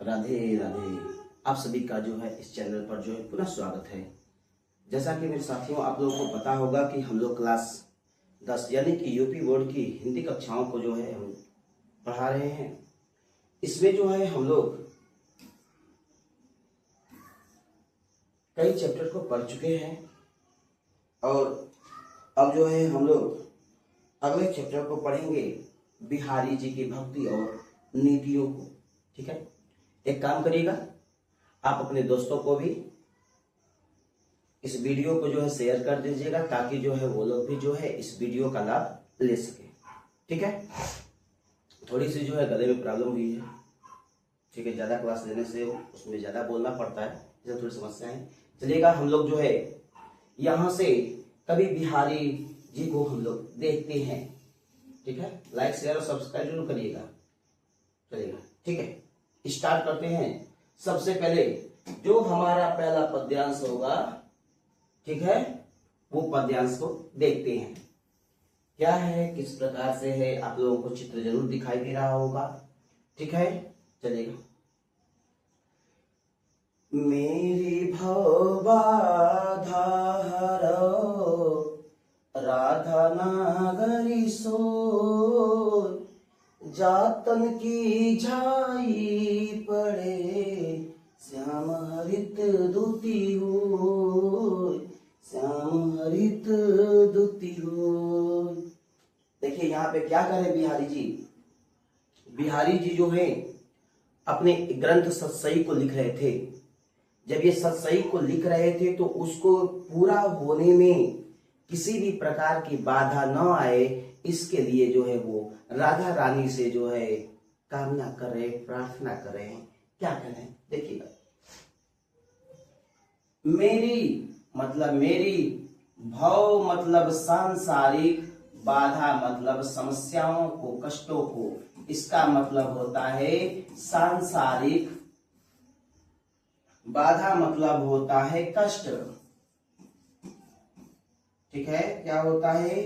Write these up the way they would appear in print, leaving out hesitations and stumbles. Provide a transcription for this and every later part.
राधे राधे। आप सभी का जो है इस चैनल पर जो है पुनः स्वागत है। जैसा कि मेरे साथियों आप लोगों को पता होगा कि हम लोग क्लास 10 यानी कि यूपी बोर्ड की हिंदी कक्षाओं को जो है हम पढ़ा रहे हैं। इसमें जो है हम लोग कई चैप्टर को पढ़ चुके हैं और अब जो है हम लोग अगले चैप्टर को पढ़ेंगे, बिहारी जी की भक्ति और नीतियों को। ठीक है, एक काम करिएगा, आप अपने दोस्तों को भी इस वीडियो को जो है शेयर कर दीजिएगा ताकि जो है वो लोग भी जो है इस वीडियो का लाभ ले सके। ठीक है, थोड़ी सी जो है गले में प्रॉब्लम हुई है। ठीक है, ज्यादा क्लास लेने से उसमें ज्यादा बोलना पड़ता है, इसलिए थोड़ी समस्या है। चलिएगा, हम लोग जो है यहाँ से कभी बिहारी जी को हम लोग देखते हैं। ठीक है, लाइक शेयर और सब्सक्राइब जरूर करिएगा। चलिएगा, ठीक है, स्टार्ट करते हैं। सबसे पहले जो हमारा पहला पद्यांश होगा, ठीक है, वो पद्यांश को देखते हैं। क्या है, किस प्रकार से है, आप लोगों को चित्र जरूर दिखाई दे रहा होगा। ठीक है, चलिएगा। मेरी भवबाधा हरो राधा नागरी सोय, जातन की झाई पड़े श्याम हरित दुती हो, श्याम हरित दुती हो। देखिए यहाँ पे क्या करे बिहारी जी। बिहारी जी जो है अपने ग्रंथ सतसई को लिख रहे थे। जब ये सतसई को लिख रहे थे तो उसको पूरा होने में किसी भी प्रकार की बाधा न आए, इसके लिए जो है वो राधा रानी से जो है कामना करें, प्रार्थना करें। क्या करें, देखिएगा। मेरी मतलब मेरी, भव मतलब सांसारिक, बाधा मतलब समस्याओं को, कष्टों को। इसका मतलब होता है सांसारिक, बाधा मतलब होता है कष्ट। ठीक है, क्या होता है,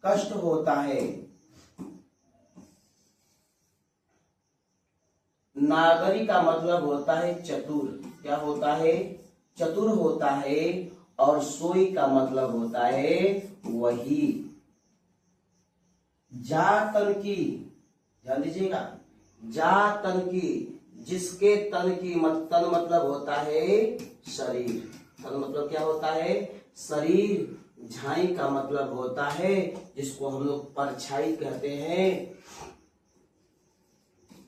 कष्ट होता है। नागरी का मतलब होता है चतुर। क्या होता है, चतुर होता है। और सोई का मतलब होता है वही। जा तन की, ध्यान दीजिएगा, जा तन की, जिसके तन की तन मतलब होता है शरीर। तन मतलब क्या होता है, शरीर। झाई का मतलब होता है जिसको हम लोग परछाई कहते हैं।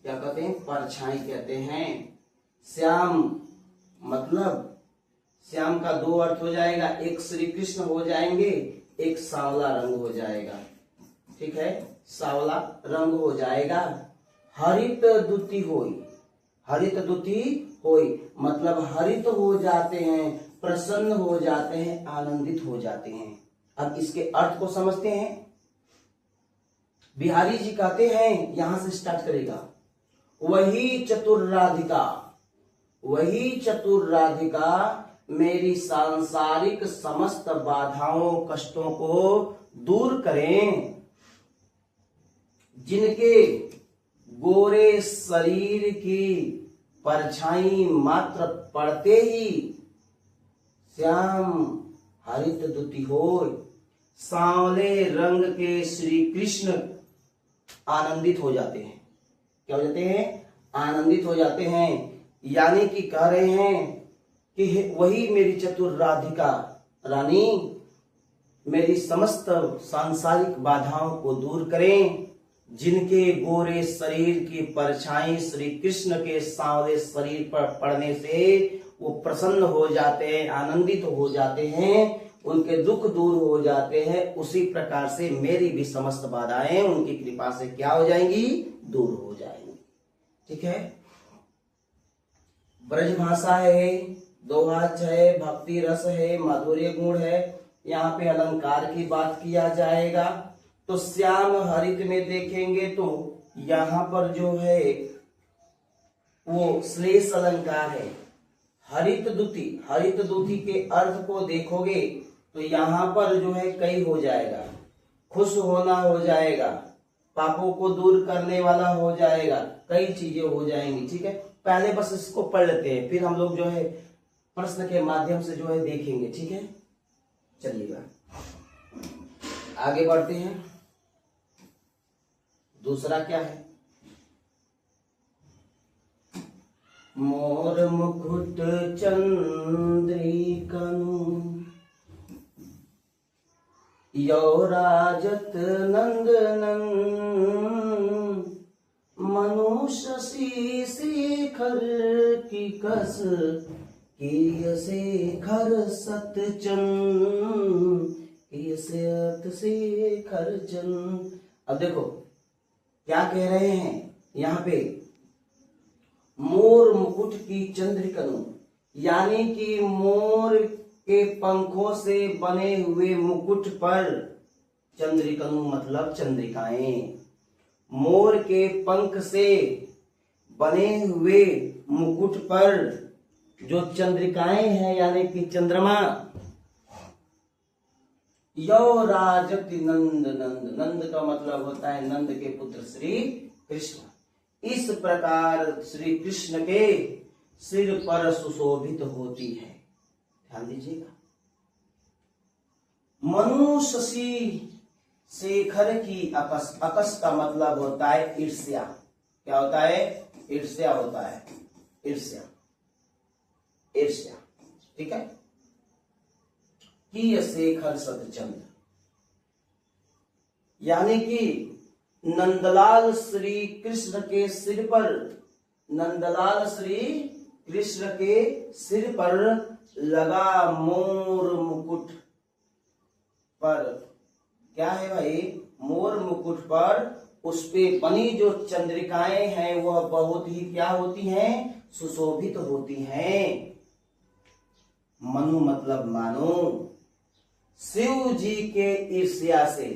क्या कहते हैं, परछाई कहते हैं। श्याम मतलब, श्याम का दो अर्थ हो जाएगा, एक श्री कृष्ण हो जाएंगे, एक सांवला रंग हो जाएगा। ठीक है, सांवला रंग हो जाएगा। हरित दुती होई, हरित दुती होई मतलब हरित हो जाते हैं, प्रसन्न हो जाते हैं, आनंदित हो जाते हैं। अब इसके अर्थ को समझते हैं। बिहारी जी कहते हैं, यहां से स्टार्ट करेगा, वही चतुर राधिका, वही चतुर राधिका मेरी सांसारिक समस्त बाधाओं कष्टों को दूर करें, जिनके गोरे शरीर की परछाई मात्र पड़ते ही श्याम हरित दुती होय, सांवले रंग के श्री कृष्ण आनंदित हो जाते हैं। क्या हो जाते हैं, आनंदित हो जाते हैं। यानी कि कह रहे हैं कि वही मेरी चतुर राधिका रानी मेरी समस्त सांसारिक बाधाओं को दूर करें, जिनके गोरे शरीर की परछाई श्री कृष्ण के सांवले शरीर पर पड़ने से वो प्रसन्न हो जाते हैं, आनंदित हो जाते हैं, उनके दुख दूर हो जाते हैं। उसी प्रकार से मेरी भी समस्त बाधाएं उनकी कृपा से क्या हो जाएंगी, दूर हो जाएंगी। ठीक है, ब्रज भाषा है, दोहा है, भक्ति रस है, माधुर्य गुण है। यहाँ पे अलंकार की बात किया जाएगा तो श्याम हरित में देखेंगे तो यहाँ पर जो है वो श्लेष अलंकार है। हरित दुती, हरित दुती के अर्थ को देखोगे तो यहाँ पर जो है कई हो जाएगा, खुश होना हो जाएगा, पापों को दूर करने वाला हो जाएगा, कई चीजें हो जाएंगी। ठीक है, पहले बस इसको पढ़ लेते हैं, फिर हम लोग जो है प्रश्न के माध्यम से जो है देखेंगे, ठीक है। चलिएगा आगे बढ़ते हैं। दूसरा क्या है, मोर मुकुट चंद्रिकनु यो राजत नंदनन मनुष्य शेखर की कस किय शेखर सतचन किय शेखर चन। अब देखो क्या कह रहे हैं यहाँ पे, मोर मुकुट की चंद्रिकनु, यानी कि मोर के पंखों से बने हुए मुकुट पर, चंद्रिकनु मतलब चंद्रिकाएं, मोर के पंख से बने हुए मुकुट पर जो चंद्रिकाएं हैं यानी कि चंद्रमा, यो राजति नंद नंद, नंद का मतलब होता है नंद के पुत्र श्री कृष्ण, इस प्रकार श्री कृष्ण के सिर पर सुशोभित होती है। ध्यान दीजिएगा, मनुष्य शेखर की अकस, अकस का मतलब होता है ईर्ष्या। क्या होता है? ईर्ष्या होता है, ईर्ष्या, ईर्ष्या, ठीक है। कि शेखर सतचंद्र, यानी कि नंदलाल श्री कृष्ण के सिर पर, नंदलाल श्री कृष्ण के सिर पर लगा मोर मुकुट पर, क्या है भाई? मोर मुकुट पर उस पे बनी जो चंद्रिकाएं हैं वह बहुत ही क्या होती हैं? सुशोभित होती हैं। मनु मतलब मानो, शिव जी के ईर्ष्या से,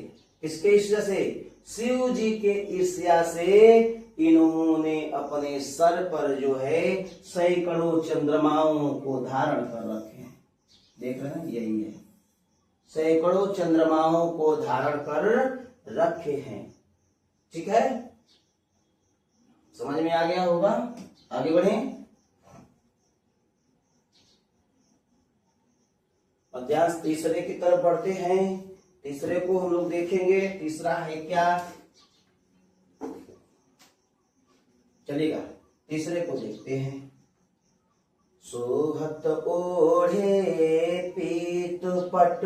किसके ईर्ष्या से? शिव जी के ईर्ष्या से इन्होंने अपने सर पर जो है सैकड़ों चंद्रमाओं को धारण कर रखे हैं। देख रहे हैं, यही है, सैकड़ों चंद्रमाओं को धारण कर रखे हैं। ठीक है, समझ में आ गया होगा। आगे बढ़ें। अध्याय तीसरे की तरफ बढ़ते हैं। तीसरे को हम लोग देखेंगे। तीसरा है क्या? चलिएगा तीसरे को देखते हैं। सोहत ओढ़े पीत पट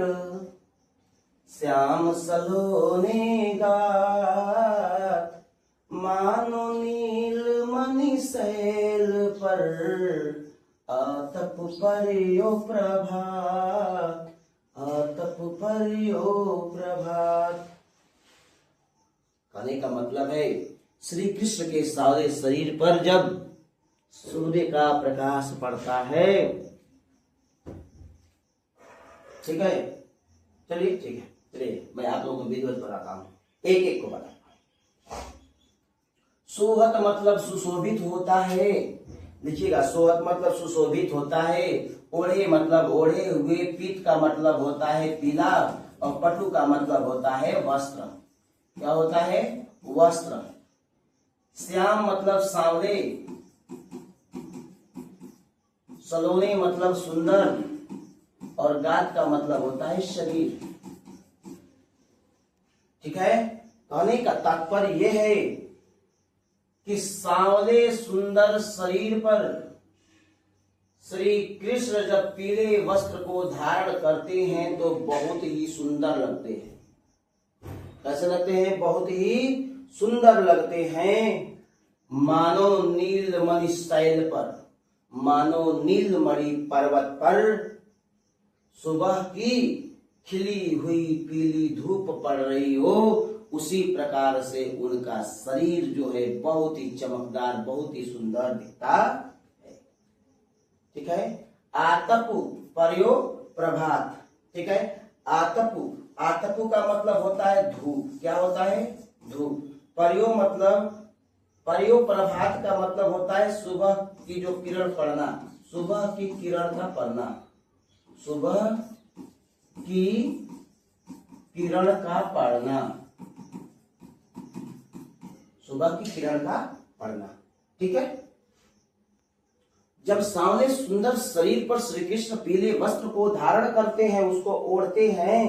श्याम सलोने गात, मानो नील मणि शैल पर आतप परियो प्रभात, आतप परियो प्रभात। कहने का मतलब है श्री कृष्ण के सारे शरीर पर जब सूर्य का प्रकाश पड़ता है, ठीक है, चलिए ठीक है, चलिए मैं आप लोगों को विधिवत बताता हूं, एक एक को बताता हूं। सोहत मतलब सुशोभित होता है। लिखिएगा, सोहत मतलब सुशोभित होता है। ओढ़े मतलब ओढ़े हुए, पीत का मतलब होता है पीला, और पटु का मतलब होता है वस्त्र। क्या होता है? वस्त्र। श्याम मतलब सांवले, सलोने मतलब सुंदर, और गात का मतलब होता है शरीर। ठीक है, कहने का तात्पर्य यह है कि सांवले सुंदर शरीर पर श्री कृष्ण जब पीले वस्त्र को धारण करते हैं तो बहुत ही सुंदर लगते हैं। कैसे लगते हैं? बहुत ही सुंदर लगते हैं। मानो नीलमणि शैल पर, मानो नीलमणि पर्वत पर सुबह की खिली हुई पीली धूप पड़ रही हो, उसी प्रकार से उनका शरीर जो है बहुत ही चमकदार, बहुत ही सुंदर दिखता है। ठीक है। आतपु पर्यो प्रभात। ठीक है, आतपु, आतपु का मतलब होता है धूप। क्या होता है? धूप। पर्यो मतलब, पर्यो प्रभात का मतलब होता है सुबह की जो किरण पड़ना, सुबह की किरण का पड़ना, सुबह की किरण का पड़ना, सुबह की किरण का पड़ना। ठीक है, जब सांवले सुंदर शरीर पर श्री कृष्ण पीले वस्त्र को धारण करते हैं, उसको ओढ़ते हैं,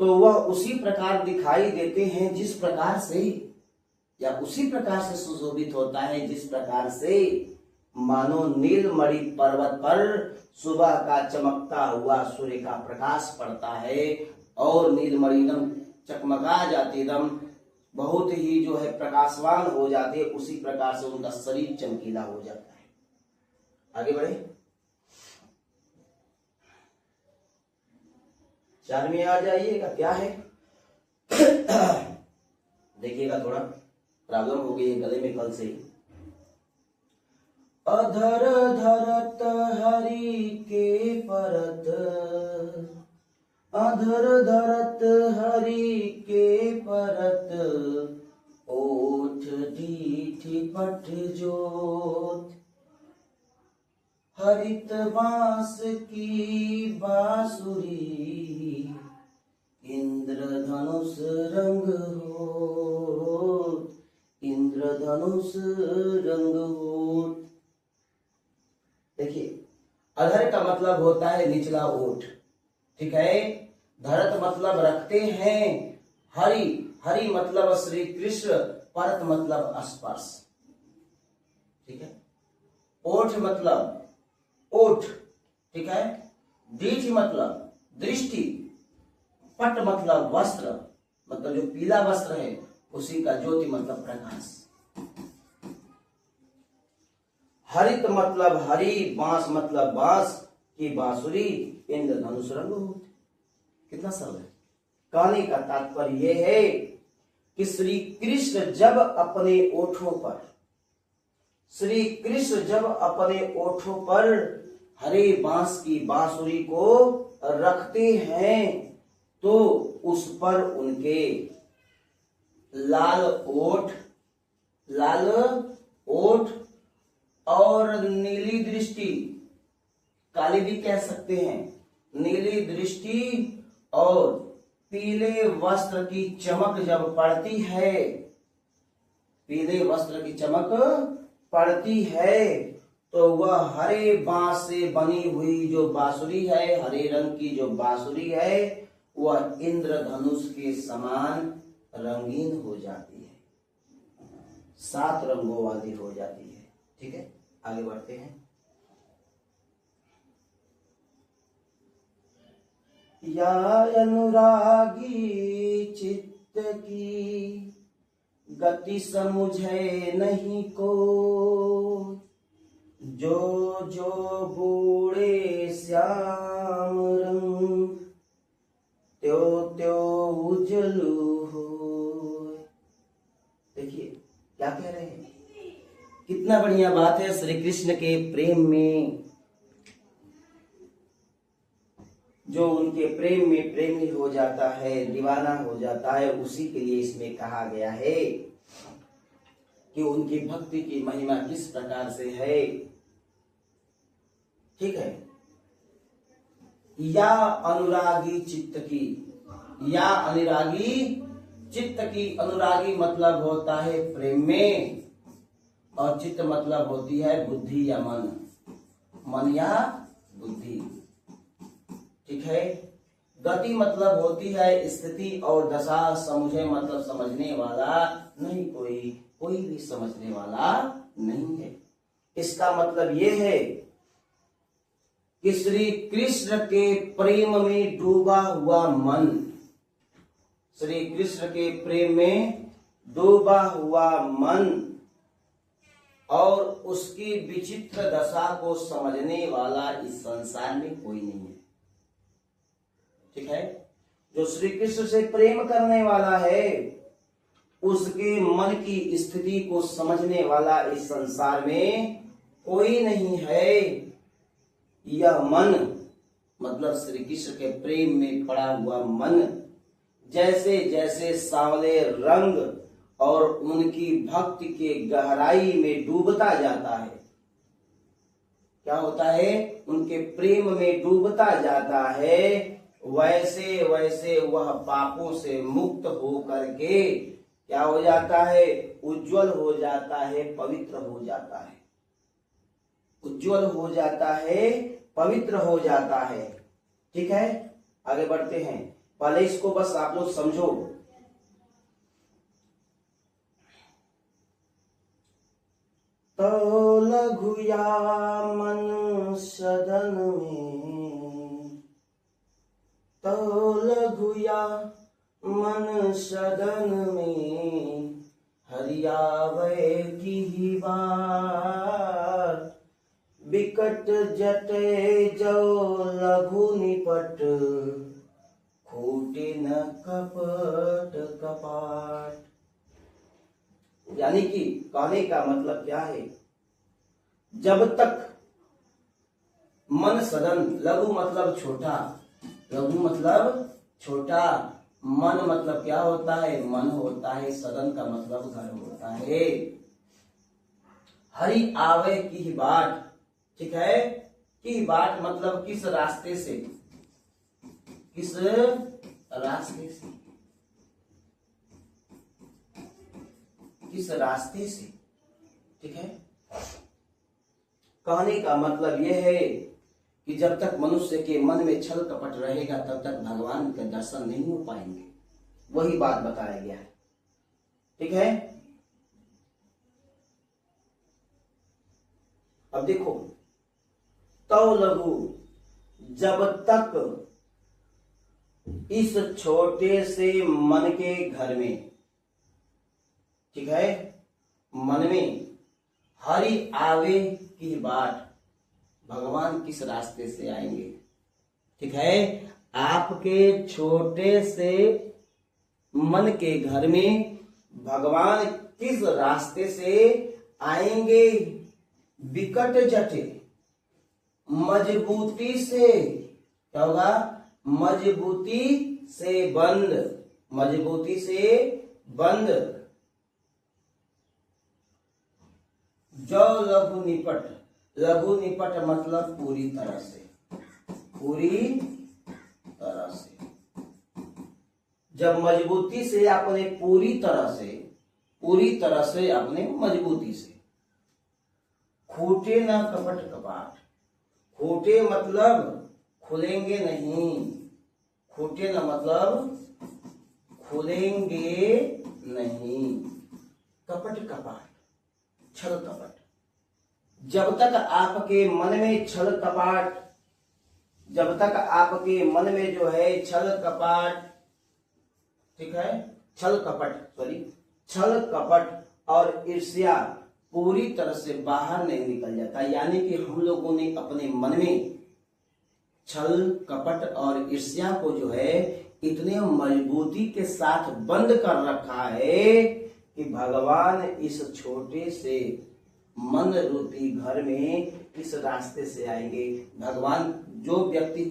तो वह उसी प्रकार दिखाई देते हैं जिस प्रकार से, या उसी प्रकार से सुशोभित होता है जिस प्रकार से मानो नीलमणि पर्वत पर सुबह का चमकता हुआ सूर्य का प्रकाश पड़ता है और नीलमणि एकदम चकमका जाती, एकदम बहुत ही जो है प्रकाशवान हो जाते हैं, उसी प्रकार से उनका शरीर चमकीला हो जाता है। आगे बढ़े, 4 में आ जाइएगा। क्या है देखिएगा, थोड़ा प्रॉब्लम हो गई है गले में कल से ही। अधर धरत हरि के परत, अधर धरत हरि के परत, ओठ डीठी पट जोत, हरित बांस की बांसुरी, इंद्रधनुष रंग हो, इंद्रधनुष रंग हो। देखिए, अधर का मतलब होता है निचला ओठ, ठीक है। धरत मतलब रखते हैं, हरि, हरि मतलब श्री कृष्ण, परत मतलब स्पर्श, ठीक है। ओठ मतलब ओठ, ठीक है। दीठ मतलब दृष्टि, पट मतलब वस्त्र, मतलब जो पीला वस्त्र है उसी का, ज्योति मतलब प्रकाश। हरित मतलब हरि, बांस मतलब बांस की बांसुरी, इंद्रधनुष रंग होते। कितना सरल है। कहने का तात्पर्य यह है कि श्री कृष्ण जब अपने ओठों पर, श्री कृष्ण जब अपने ओठों पर हरे बांस की बांसुरी को रखते हैं तो उस पर उनके लाल ओठ, लाल ओठ और नीली दृष्टि, काली भी कह सकते हैं, नीली दृष्टि और पीले वस्त्र की चमक जब पड़ती है, पीले वस्त्र की चमक पड़ती है, तो वह हरे बांस से बनी हुई जो बांसुरी है, हरे रंग की जो बांसुरी है, वह इंद्रधनुष के समान रंगीन हो जाती है, 7 रंगों वाली हो जाती है। ठीक है, आगे बढ़ते हैं। या अनुरागी चित्त की गति समुझे नहीं को, जो जो बूढ़े श्याम रंग त्यो त्यो उजलू हो। देखिए क्या कह रहे हैं, कितना बढ़िया बात है। श्री कृष्ण के प्रेम में, जो उनके प्रेम में प्रेमी हो जाता है, दीवाना हो जाता है, उसी के लिए इसमें कहा गया है कि उनकी भक्ति की महिमा किस प्रकार से है। ठीक है, या अनुरागी चित्त की, या अनुरागी चित्त की, अनुरागी मतलब होता है प्रेम में, और चित्त मतलब होती है बुद्धि या मन, मन या बुद्धि। ठीक है, गति मतलब होती है स्थिति और दशा, समझे मतलब समझने वाला नहीं, कोई भी समझने वाला नहीं है। इसका मतलब यह है कि श्री कृष्ण के प्रेम में डूबा हुआ मन, श्री कृष्ण के प्रेम में डूबा हुआ मन और उसकी विचित्र दशा को समझने वाला इस संसार में कोई नहीं है। ठीक है, जो श्री कृष्ण से प्रेम करने वाला है, उसके मन की स्थिति को समझने वाला इस संसार में कोई नहीं है। यह मन मतलब श्री कृष्ण के प्रेम में पड़ा हुआ मन जैसे जैसे सांवले रंग और उनकी भक्ति के गहराई में डूबता जाता है, क्या होता है, उनके प्रेम में डूबता जाता है, वैसे वैसे वह पापों से मुक्त हो करके क्या हो जाता है, उज्जवल हो जाता है, पवित्र हो जाता है। उज्जवल हो जाता है, पवित्र हो जाता है। ठीक है, आगे बढ़ते हैं। पहले इसको बस आप लोग समझो। तो लघुया मन सदन में, तो लघुया मन सदन में, हरियावे की बार, बिकट जटे जो लघु निपट, खूटे न कपट कपाट। यानी कि कहने का मतलब क्या है, जब तक मन सदन, लघु मतलब छोटा, लघु मतलब छोटा, मन मतलब क्या होता है, मन होता है, सदन का मतलब घर होता है। हरि आवे की बाट, ठीक है, की बाट मतलब किस रास्ते से, किस रास्ते से, किस रास्ते से। ठीक है, कहने का मतलब यह है कि जब तक मनुष्य के मन में छल कपट रहेगा तब तक भगवान के दर्शन नहीं हो पाएंगे। वही बात बताया गया है। ठीक है, अब देखो, तो लघु, जब तक इस छोटे से मन के घर में, ठीक है, मन में हरि आवे की बाट, भगवान किस रास्ते से आएंगे। ठीक है, आपके छोटे से मन के घर में भगवान किस रास्ते से आएंगे, विकट जटे, मजबूती से, क्या होगा, मजबूती से बंद, मजबूती से बंद, जो लघु निपट, लघु निपट मतलब पूरी तरह से, पूरी तरह से। जब मजबूती से अपने पूरी तरह से, पूरी तरह से अपने मजबूती से, खूटे ना कपट कपाट, खूटे मतलब खुलेंगे नहीं, खूटे ना मतलब खुलेंगे नहीं, कपट कपाट, छल कपट। जब तक आपके मन में छल कपाट, जब तक आपके मन में जो है छल कपाट, ठीक है, छल कपट, सॉरी, छल कपट और ईर्ष्या पूरी तरह से बाहर नहीं निकल जाता, यानी कि हम लोगों ने अपने मन में छल कपट और ईर्ष्या को जो है इतने मजबूती के साथ बंद कर रखा है कि भगवान इस छोटे से मन रूपी घर में इस रास्ते से आएंगे। भगवान, जो व्यक्ति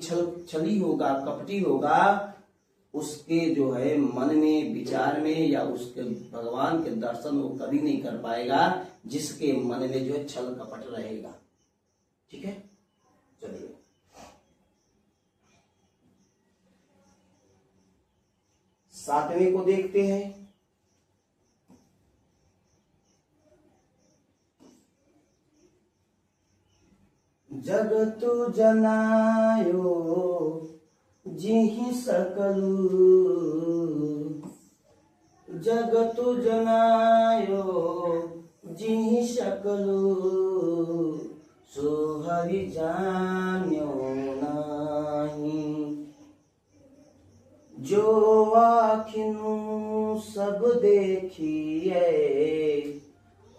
छली होगा, कपटी होगा, उसके जो है मन में, विचार में या उसके भगवान के दर्शन वो कभी नहीं कर पाएगा, जिसके मन में जो है छल कपट रहेगा। ठीक है, चलिए सातवें को देखते हैं। जगतु जनायो जिहि सकलु, जगतु जनायो जिहि सकलु, सो हरि जान्यो नाही, जो आखिनु सब देखिए,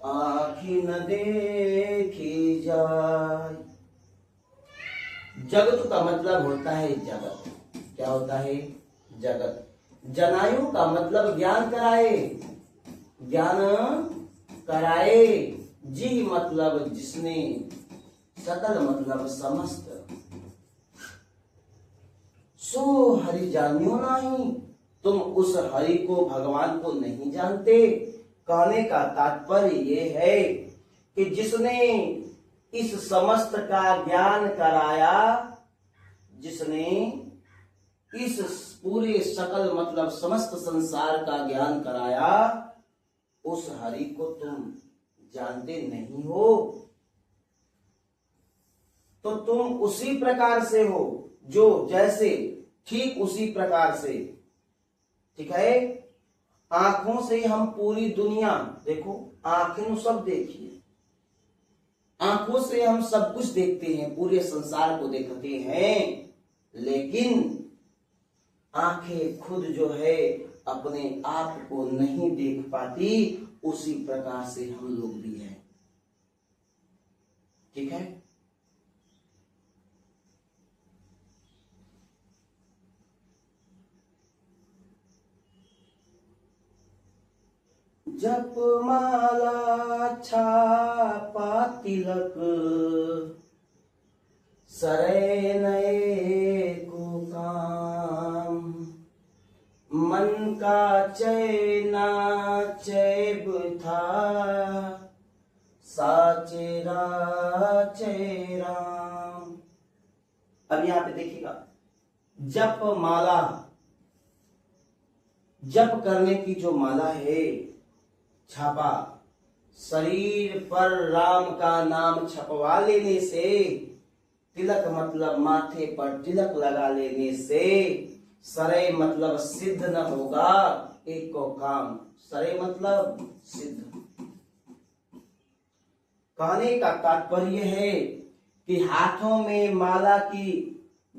आखि न देखी जाय। जगत का मतलब होता है जगत, क्या होता है, जगत। जनायु का मतलब ज्ञान कराए, ज्ञान कराए। जी मतलब जिसने, सकल मतलब समस्त। सो हरि जानियो नहीं, तुम उस हरि को, भगवान को नहीं जानते। कहने का तात्पर्य ये है कि जिसने इस समस्त का ज्ञान कराया, जिसने इस पूरे सकल मतलब समस्त संसार का ज्ञान कराया, उस हरि को तुम जानते नहीं हो। तो तुम उसी प्रकार से हो, जो जैसे ठीक उसी प्रकार से। ठीक है, आंखों से हम पूरी दुनिया, देखो आंखें सब देखिए, आंखों से हम सब कुछ देखते हैं, पूरे संसार को देखते हैं, लेकिन आंखें खुद जो है अपने आप को नहीं देख पाती। उसी प्रकार से हम लोग भी हैं। ठीक है, जप माला छापा तिलक, सरे नए को काम, मन का चैना चैब था, साचेरा चेराम। अब यहां पे देखिएगा, जप माला, जप करने की जो माला है, छापा, शरीर पर राम का नाम छपवा लेने से, तिलक मतलब माथे पर तिलक लगा लेने से, सरे मतलब सिद्ध न होगा एक को काम, सरे मतलब सिद्ध। कहने का तात्पर्य है कि हाथों में माला की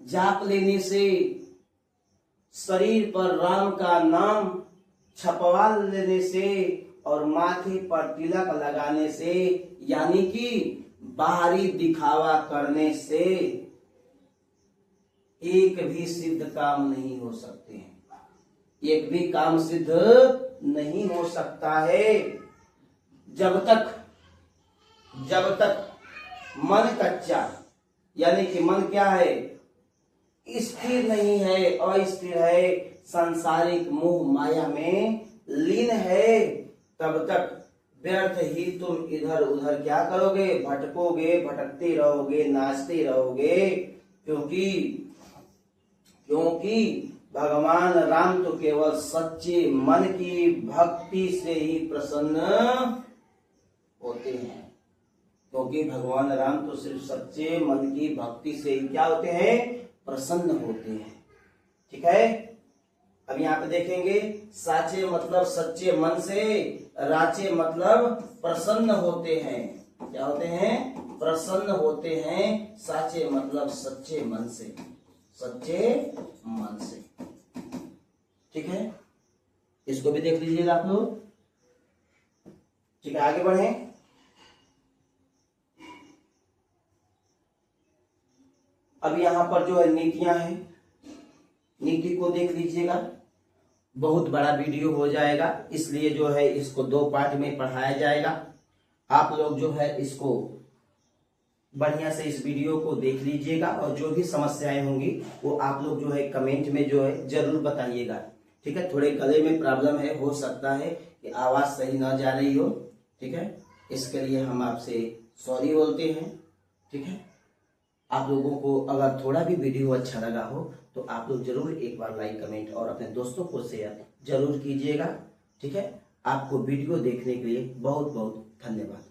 जाप लेने से, शरीर पर राम का नाम छपवा लेने से और माथे पर तिलक लगाने से, यानी कि बाहरी दिखावा करने से एक भी सिद्ध काम नहीं हो सकते हैं। एक भी काम सिद्ध नहीं हो सकता है जब तक मन कच्चा, यानी कि मन क्या है, स्थिर नहीं है, अस्थिर है, सांसारिक मोह माया में लीन है, तब तक व्यर्थ ही तुम इधर उधर क्या करोगे, भटकोगे, भटकते रहोगे, नाचते रहोगे। क्योंकि भगवान राम तो केवल सच्चे मन की भक्ति से ही प्रसन्न होते हैं। क्योंकि भगवान राम तो सिर्फ सच्चे मन की भक्ति से ही क्या होते हैं, प्रसन्न होते हैं। ठीक है, अब यहाँ पे देखेंगे, साचे मतलब सच्चे मन से, राचे मतलब प्रसन्न होते हैं। क्या होते हैं, प्रसन्न होते हैं। साचे मतलब सच्चे मन से, सच्चे मन से। ठीक है, इसको भी देख लीजिएगा आप लोग। ठीक है, आगे बढ़े। अब यहाँ पर जो है नीतियां हैं, नीति को देख लीजिएगा। बहुत बड़ा वीडियो हो जाएगा, इसलिए जो है इसको 2 पार्ट में पढ़ाया जाएगा। आप लोग जो है इसको बढ़िया से इस वीडियो को देख लीजिएगा और जो भी समस्याएं होंगी वो आप लोग जो है कमेंट में जो है जरूर बताइएगा। ठीक है, थोड़े गले में प्रॉब्लम है, हो सकता है कि आवाज सही ना जा रही हो। ठीक है, इसके लिए हम आपसे सॉरी बोलते हैं। ठीक है, आप लोगों को अगर थोड़ा भी वीडियो अच्छा लगा हो तो आप लोग जरूर एक बार लाइक, कमेंट और अपने दोस्तों को शेयर जरूर कीजिएगा। ठीक है, आपको वीडियो देखने के लिए बहुत बहुत धन्यवाद।